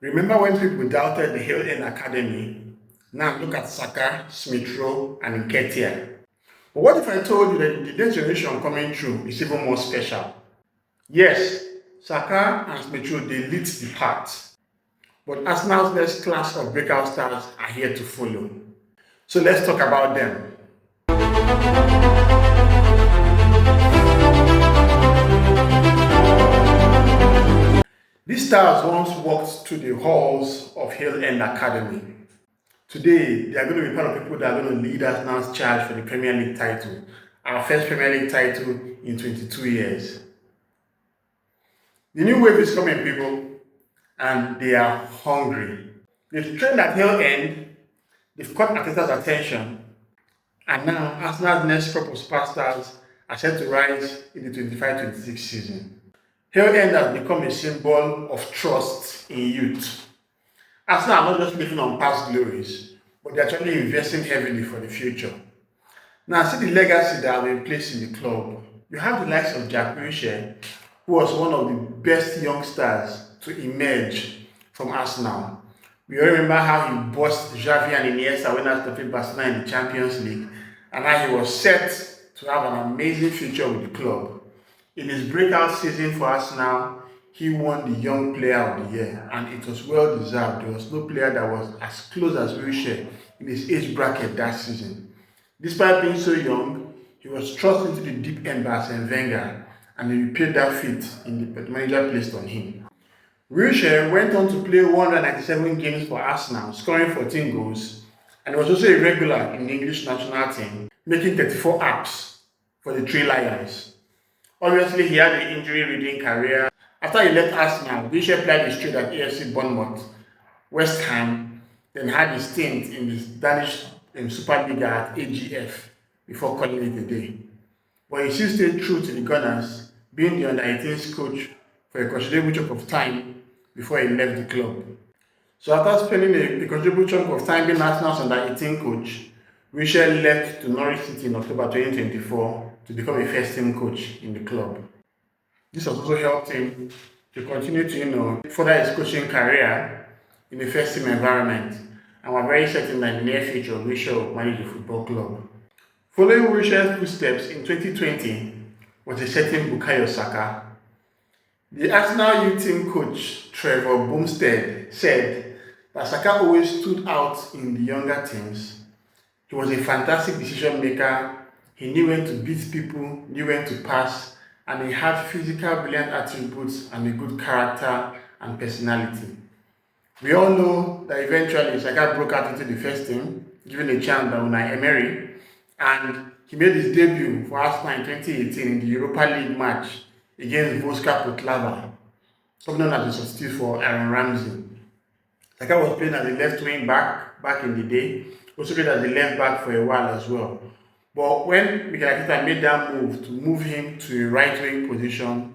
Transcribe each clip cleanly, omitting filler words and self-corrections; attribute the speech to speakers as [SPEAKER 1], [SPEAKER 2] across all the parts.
[SPEAKER 1] Remember when people doubted the Hale End Academy? Now look at Saka, Smith Rowe, and Nketiah. But what if I told you that the next generation coming through is even more special? Yes, Saka and Smith Rowe, they lead the path. But Arsenal's next class of breakout stars are here to follow. So let's talk about them. These stars once walked through the halls of Hale End Academy. Today, they are going to be part of people that are going to lead Arsenal's charge for the Premier League title, our first Premier League title in 22 years. The new wave is coming, people, and they are hungry. They've trained at Hale End, they've caught Arteta's attention, and now Arsenal's next crop of superstars are set to rise in the 25-26 season. Hale End has become a symbol of trust in youth. Arsenal are not just living on past glories, but they're actually investing heavily for the future. Now, see the legacy that has been placed in the club. You have the likes of Jack Wilshere, who was one of the best youngsters to emerge from Arsenal. We all remember how he bossed Xavi and Iniesta when Arsenal played Barcelona in the Champions League, and how he was set to have an amazing future with the club. In his breakout season for Arsenal, he won the Young Player of the Year, and it was well deserved. There was no player that was as close as Wilshere in his age bracket that season. Despite being so young, he was thrust into the deep end by Arsene Wenger, and he repaid that feat in the manager placed on him. Wilshere went on to play 197 games for Arsenal, scoring 14 goals, and was also a regular in the English national team, making 34 apps for the Three Lions. Obviously, he had an injury-ridden career. After he left Arsenal, Wilshere played his trade at AFC Bournemouth, West Ham, then had his stint in the Danish Superliga at AGF before calling it a day. But he still stayed true to the Gunners, being the under-18s coach for a considerable chunk of time before he left the club. So after spending a considerable chunk of time being Arsenal's under-18 coach, Wilshere left to Norwich City in October 2024 to become a first-team coach in the club. This has also helped him to continue to, further his coaching career in a first-team environment, and we're very certain that in the near future, Wilshere will manage the football club. Following Wilshere's footsteps in 2020 was a certain Bukayo Saka. The Arsenal youth team coach Trevor Bumstead said that Saka always stood out in the younger teams. He was a fantastic decision maker. He knew when to beat people, knew when to pass, and he had physical brilliant attributes and a good character and personality. We all know that eventually Saka broke out into the first team, given a chance by Nwaneri, and he made his debut for Arsenal in 2018 in the Europa League match against Voska Poklava, something known as a substitute for Aaron Ramsey. Saka was playing as a left wing back in the day, also played as a left back for a while as well. But when Mikel Arteta made that move to move him to a right wing position,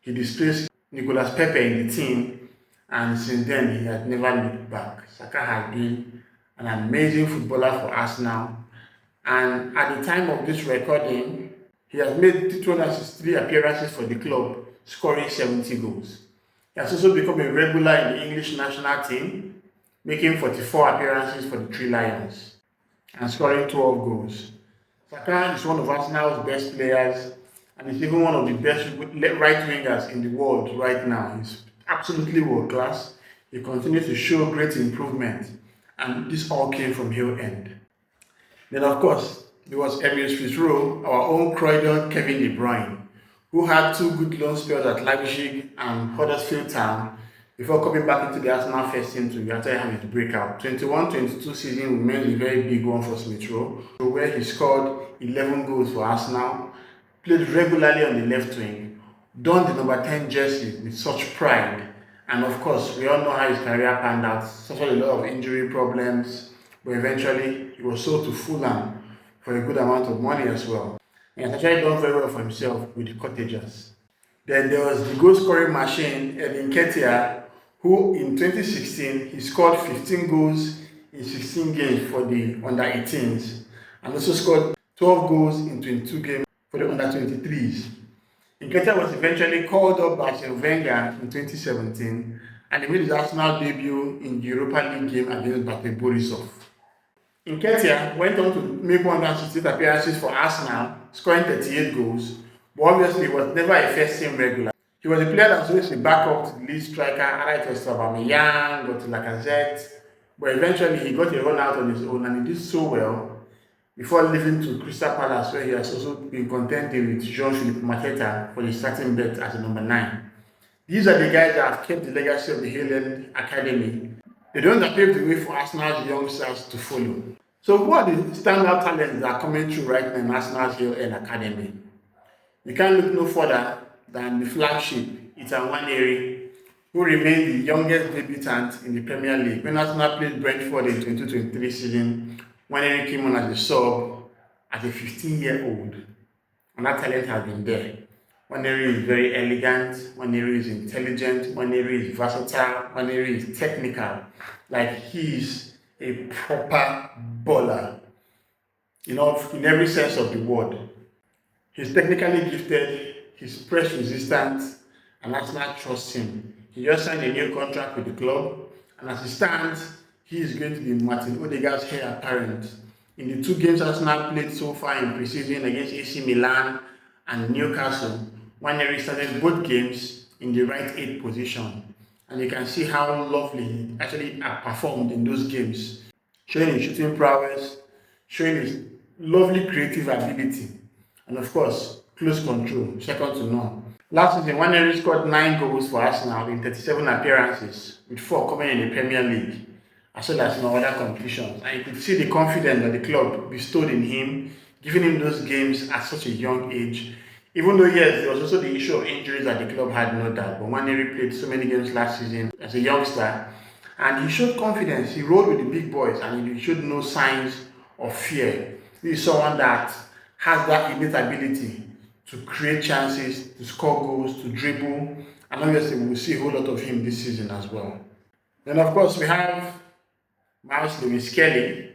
[SPEAKER 1] he displaced Nicholas Pepe in the team, and since then he has never looked back. Saka has been an amazing footballer for Arsenal, and at the time of this recording, he has made 263 appearances for the club, scoring 70 goals. He has also become a regular in the English national team, making 44 appearances for the Three Lions and scoring 12 goals. Saka is one of Arsenal's best players, and is even one of the best right wingers in the world right now. He's absolutely world class. He continues to show great improvement, and this all came from Hale End. Then, of course, there was Emile Smith Rowe, our own Croydon Kevin De Bruyne, who had 2 good loan spells at Leipzig and Huddersfield Town before coming back into the Arsenal first team to actually have his breakout. 21-22 season remains a very big one for Smith Rowe, where he scored 11 goals for Arsenal, played regularly on the left wing, donned the number 10 jersey with such pride, and of course, we all know how his career panned out. Suffered a lot of injury problems, but eventually he was sold to Fulham for a good amount of money as well. And he has actually done very well for himself with the Cottagers. Then there was the goal scoring machine, Nketiah, who in 2016 he scored 15 goals in 16 games for the under-18s, and also scored 12 goals in 22 games for the under-23s. Nketiah was eventually called up by Arsene Wenger in 2017 and he made his Arsenal debut in the Europa League game against Bate Borisov. Nketiah went on to make 168 appearances for Arsenal, scoring 38 goals, but obviously he was never a first-team regular. He was a player that was always a backup to the lead striker, either it was to Aubameyang or to Lacazette, but eventually he got a run out on his own and he did so well before leaving to Crystal Palace, where he has also been contending with Jean-Philippe Mateta for the starting bet as a number 9. These are the guys that have kept the legacy of the Hale End Academy. They don't pave the way for Arsenal's youngsters to follow. So who are the standout talents that are coming through right now in Arsenal's Hale End Academy? You can't look no further than the flagship, it's Nwaneri, who remained the youngest debutant in the Premier League. When Arsenal played Brentford in 2023 season, Nwaneri came on as a sub as a 15-year-old, and that talent has been there. Nwaneri is very elegant, Nwaneri is intelligent, Nwaneri is versatile, Nwaneri is technical. Like, he's a proper baller, in every sense of the word. He's technically gifted, he's press resistant, and Arsenal trusts him. He just signed a new contract with the club, and as it stands, he is going to be Martin Odegaard's heir apparent. In the 2 games Arsenal played so far in pre-season against AC Milan and Newcastle, Nwaneri started both games in the right 8 position, and you can see how lovely he actually performed in those games, showing his shooting prowess, showing his lovely creative ability, and of course, close control, second to none. Last season, Nwaneri scored 9 goals for Arsenal in 37 appearances, with 4 coming in the Premier League, as well as in other competitions. And you could see the confidence that the club bestowed in him, giving him those games at such a young age. Even though, yes, there was also the issue of injuries that the club had, no doubt, but Nwaneri played so many games last season as a youngster, and he showed confidence. He rolled with the big boys, and he showed no signs of fear. He is someone that has that innate ability to create chances, to score goals, to dribble, and obviously we will see a whole lot of him this season as well. Then, of course, we have Myles Lewis-Skelly,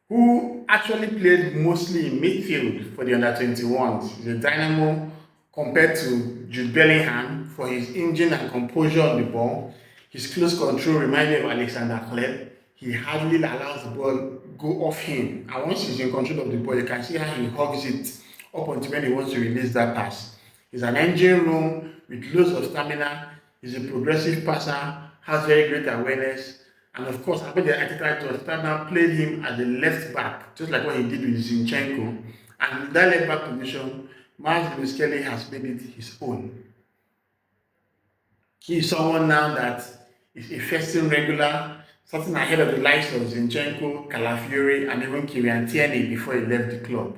[SPEAKER 1] who actually played mostly in midfield for the under-21s. He's a dynamo compared to Jude Bellingham for his engine and composure on the ball. His close control reminded me of Alexander Kleb. He hardly allows the ball go off him. And once he's in control of the ball, you can see how he hugs it up until when he wants to release that pass. He's an engine room with loads of stamina. He's a progressive passer, has very great awareness. And of course, I bet the Arteta now played him as a left back, just like what he did with Zinchenko. And in that left back position, Myles Lewis-Skelly has made it his own. He is someone now that is a first-team regular, starting ahead of the likes of Zinchenko, Calafiori, and even Kylian Tierney before he left the club.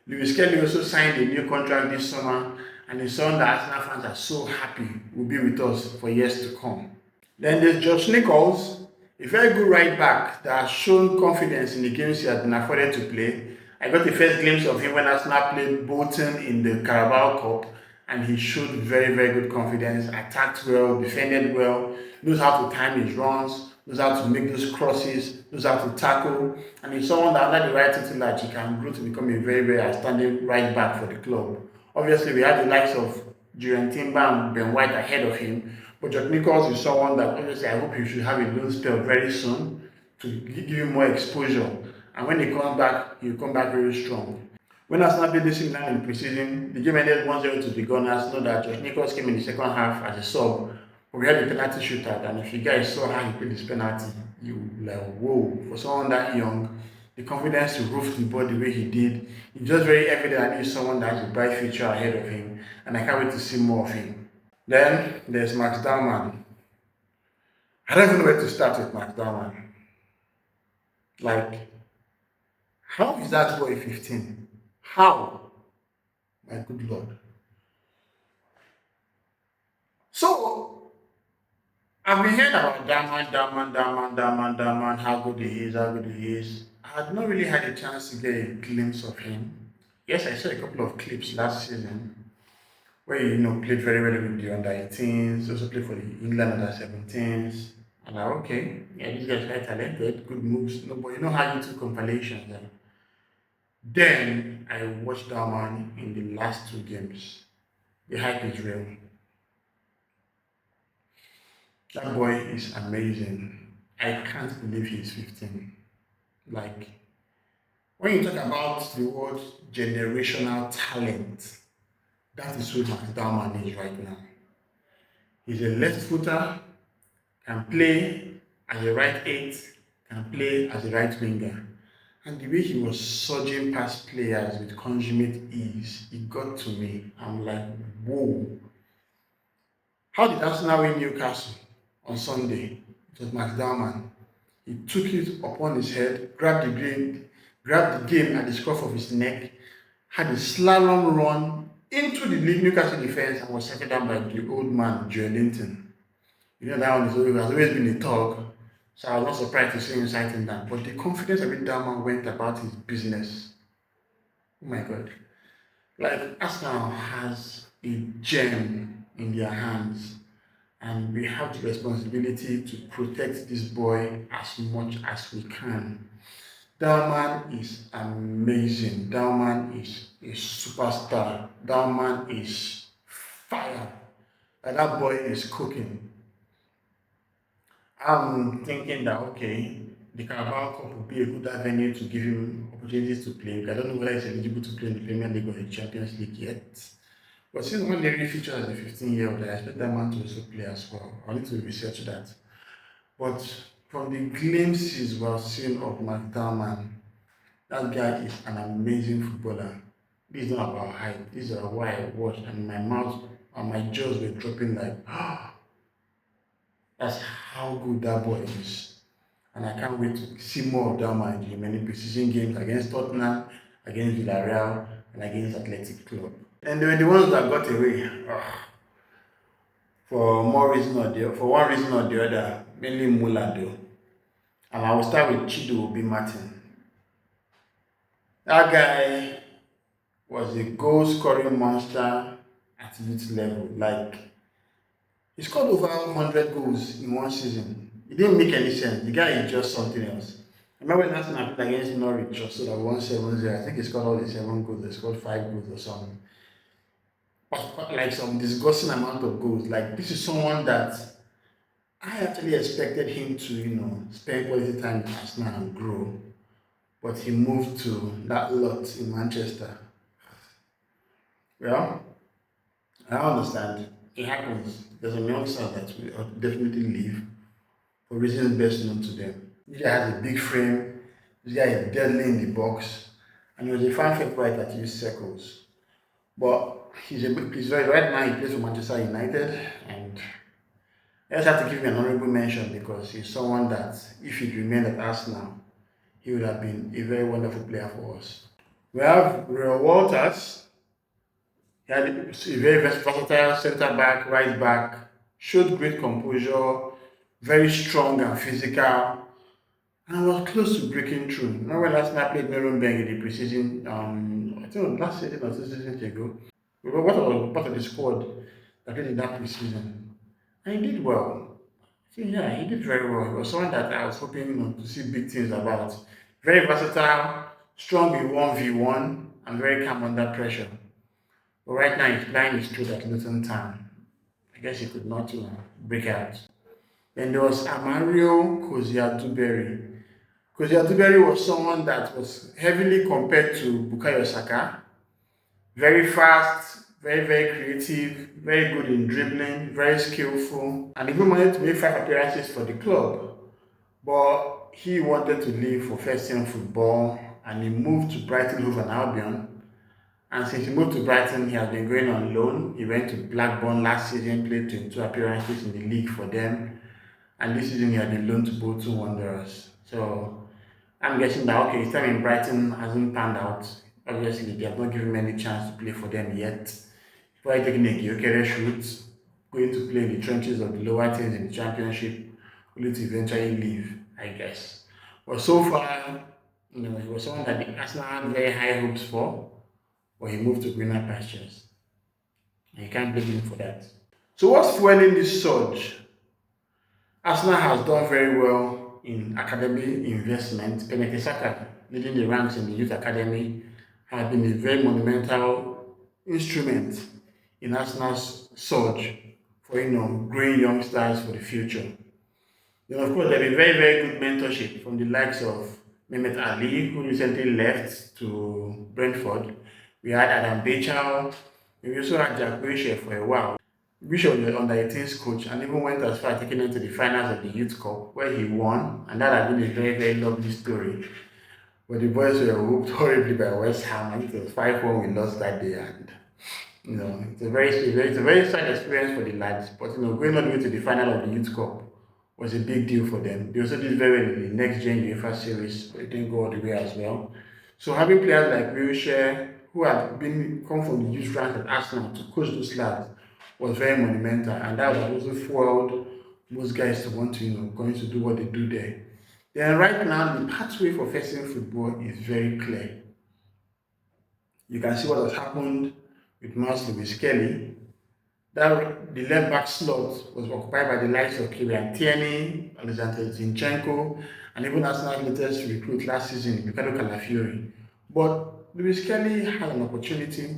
[SPEAKER 1] Lewis-Skelly also signed a new contract this summer, and is someone that Arsenal fans are so happy will be with us for years to come. Then there's Josh Nichols, a very good right back that has shown confidence in the games he has been afforded to play. I got the first glimpse of him when Arsenal played Bolton in the Carabao Cup, and he showed very, very good confidence, attacked well, defended well, knows how to time his runs, knows how to make those crosses, knows how to tackle, and he's someone that under the right tutelage he can grow to become a very, very outstanding right back for the club. Obviously, we have the likes of Jurgen Timber and Ben White ahead of him, but Josh Nichols is someone that obviously I hope he should have a loan spell very soon to give him more exposure. And when he comes back, he'll come back very strong. When Arsenal played this Milan in pre-season, the game ended 1-0 to the Gunners. Know that Josh Nichols came in the second half as a sub, but we had a penalty shootout, and if you guys saw how he played this penalty, you like, whoa, for someone that young, the confidence to roof the ball the way he did, it's just very evident that he's someone that has a bright future ahead of him, and I can't wait to see more of him. Then there's Max Dowman. I don't even know where to start with Max Dowman. Like, how is that boy 15? How? My good Lord. So, I've been hearing about Dowman, how good he is. I had not really had a chance to get a glimpse of him. Yes, I saw a couple of clips last season where he played very well with the under-18s, also played for the England under-17s. And like, okay, yeah, this guy's quite talented, good moves. No, but you know how you took compilations then. Then I watched Dowman in the last 2 games. The hype is real. That boy is amazing. I can't believe he's 15. Like, when you talk about the word generational talent, that is who Max Dowman is right now. He's a left footer, can play as a right eight, can play as a right winger. And the way he was surging past players with consummate ease, it got to me. I'm like, whoa. How did Arsenal win Newcastle on Sunday? It was Max Dowman. He took it upon his head, grabbed the game at the scruff of his neck, had a slalom run into the Newcastle defense and was settled down by the old man, Joe Linton. You know that one has always been a talk, so I was not surprised to see him citing that. But the confidence of which Dowman went about his business, oh my God. Like, Arsenal has a gem in their hands, and we have the responsibility to protect this boy as much as we can. Dowman is amazing. Dowman is a superstar. Dowman is fire. And that boy is cooking. I'm thinking that, okay, the Carabao Cup will be a good avenue to give him opportunities to play. I don't know whether he's eligible to play in the Premier League or the Champions League yet. But since Nwaneri features as a 15-year-old, I expect that man to also play as well. I need to research that. But from the glimpses we're seeing of McDowman, that guy is an amazing footballer. This is not about hype. This is about why I watched, and my mouth and my jaws were dropping like, that's how good that boy is. And I can't wait to see more of Dowman in many preseason games against Tottenham, against Villarreal, and against Athletic Club. And they were the ones that got away. For one reason or the other, mainly Muller though. And I will start with Chido Obi Martin. That guy was a goal scoring monster at youth level. Like, he scored over 100 goals in one season. It didn't make any sense. The guy is just something else. I remember when Arsenal played against Norwich, or so that 1-7-0. I think he scored all the 7 goals. They scored 5 goals or something. Like some disgusting amount of goals. Like, this is someone that I actually expected him to, spend quality time in Arsenal and grow. But he moved to that lot in Manchester. Well, I understand. It happens. There's a youngster that will definitely leave for reasons best known to them. This guy has a big frame. This guy is deadly in the box. And he was a fan favorite at youth circles. But right now he plays for Manchester United, and I just have to give him an honorable mention because he's someone that, if he'd remained at Arsenal, he would have been a very wonderful player for us. We have Real Walters. He had a very versatile centre back, right back, showed great composure, very strong and physical, and was close to breaking through. Remember when Arsenal played Nuremberg in the preseason, I think last season or 2 seasons ago? We were part of the squad that played in that preseason. And he did well. So yeah, he did very well. He was someone that I was hoping to see big things about. Very versatile, strong in 1v1, and very calm under pressure. But right now he's playing his truth at Luton Town. I guess he could not break out. Then there was Amario Koziaduberi. Koziaduberi was someone that was heavily compared to Bukayo Saka. Very fast, very, very creative, very good in dribbling, very skillful, and even managed to make 5 appearances for the club. But he wanted to leave for first team football, and he moved to Brighton Hove and Albion. And since he moved to Brighton, he has been going on loan. He went to Blackburn last season, played 22 appearances in the league for them, and this season he has been loaned to Bolton Wanderers. So I'm guessing that, okay, his time in Brighton hasn't panned out. Obviously, they have not given him any chance to play for them yet. Probably taking a Gyökeres route, going to play in the trenches of the lower teams in the championship, only to eventually leave, I guess. But so far, he was someone that the Arsenal had very high hopes for, but he moved to greener pastures. And you can't blame him for that. So what's fueling this surge? Arsenal has done very well in academy investment. Bukayo Saka, leading the ranks in the youth academy, has been a very monumental instrument in Arsenal's surge for growing youngsters for the future. Then of course there'll be very, very good mentorship from the likes of Mehmet Ali, who recently left to Brentford. We had Adam Bachal. We also had Jack Wilshere for a while. Wilshere was the under-18s coach and even went as far as taking them to the finals of the Youth Cup, where he won, and that had been a very, very lovely story. But the boys were whooped horribly by West Ham, and it was 5-1 we lost that day, and it's a very sad experience for the lads. But going all the way to the final of the Youth Cup was a big deal for them. They also did very well in the next gen UEFA series, but it didn't go all the way as well. So having players like Wilshere, who had come from the youth ranks at Arsenal to coach those lads, was very monumental, and that was also fueled most guys to want to going to do what they do there. Then right now the pathway for first team football is very clear. You can see what has happened with Myles Lewis-Skelly. That the left back slot was occupied by the likes of Kieran Tierney, Alexander Zinchenko, and even Arsenal's latest recruit last season, Bukayo Saka. But Lewis-Skelly had an opportunity,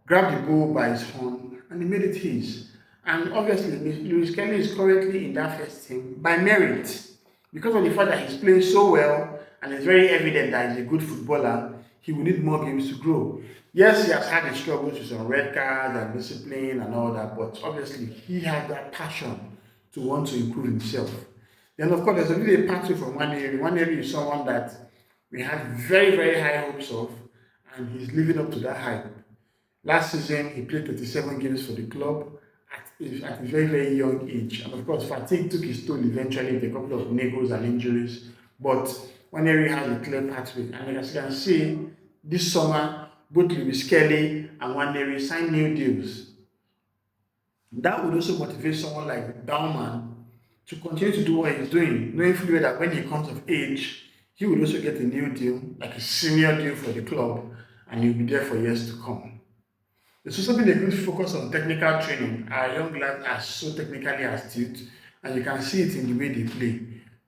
[SPEAKER 1] grabbed the ball by his horn, and he made it his. And obviously, Lewis-Skelly is currently in that first team by merit, because of the fact that he's playing so well, and it's very evident that he's a good footballer. He will need more games to grow. Yes, he has had his struggles with some red cards and discipline and all that, but obviously he has that passion to want to improve himself. Then of course there's a really a pathway from Nwaneri. Nwaneri is someone that we had very, very high hopes of, and he's living up to that hype. Last season he played 37 games for the club at a very, very young age. And of course fatigue took his toll eventually with a couple of niggles and injuries. But Nwaneri has a clear pathway, and as you can see, this summer both Lewis-Skelly and Nwaneri signed new deals. That would also motivate someone like Dowman to continue to do what he's doing, knowing fully well that when he comes of age, he will also get a new deal, like a senior deal for the club, and he'll be there for years to come. There's also been a good focus on technical training. Our young lads are so technically astute, and you can see it in the way they play.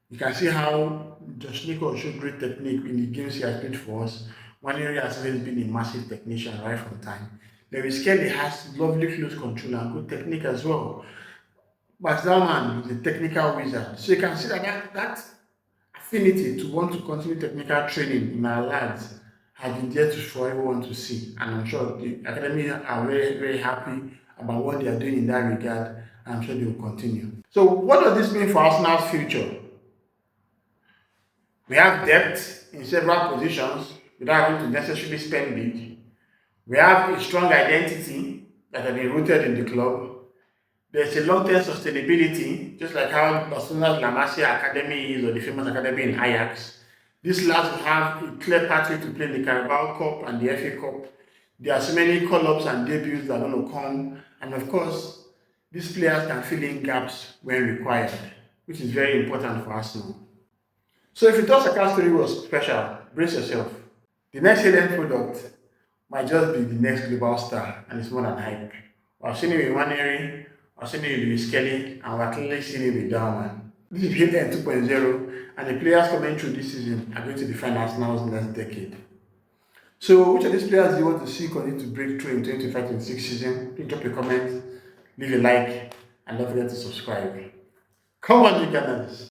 [SPEAKER 1] You can see how Nichols showed great technique in the games he has played for us. Nwaneri has always been a massive technician right from time. Lewis-Skelly has lovely close control and good technique as well. But Dowman is a technical wizard. So you can see that affinity to want to continue technical training in our lads has been there for everyone to see. And I'm sure the academy are very, very happy about what they are doing in that regard, and I'm sure they will continue. So what does this mean for Arsenal's future? We have depth in several positions without having to necessarily spend big. We have a strong identity that has been rooted in the club. There's a long-term sustainability, just like how Barcelona's La Masia Academy is, or the famous academy in Ajax. These lads will have a clear pathway to play in the Carabao Cup and the FA Cup. There are so many call-ups and debuts that are going to come, and of course, these players can fill in gaps when required, which is very important for Arsenal. So if you thought Saka's story was special, brace yourself. The next Hale End product might just be the next global star, and it's more than hype. I've seen it with Nwaneri, I've seen it with Lewis-Skelly, and we're clearly seeing it with Dowman. This is Hale End 2.0, and the players coming through this season are going to define Arsenal's next decade. So which of these players do you want to see continue to break through in 2025-26 season? Please drop a comment, leave a like, and don't forget to subscribe. Come on, you guys.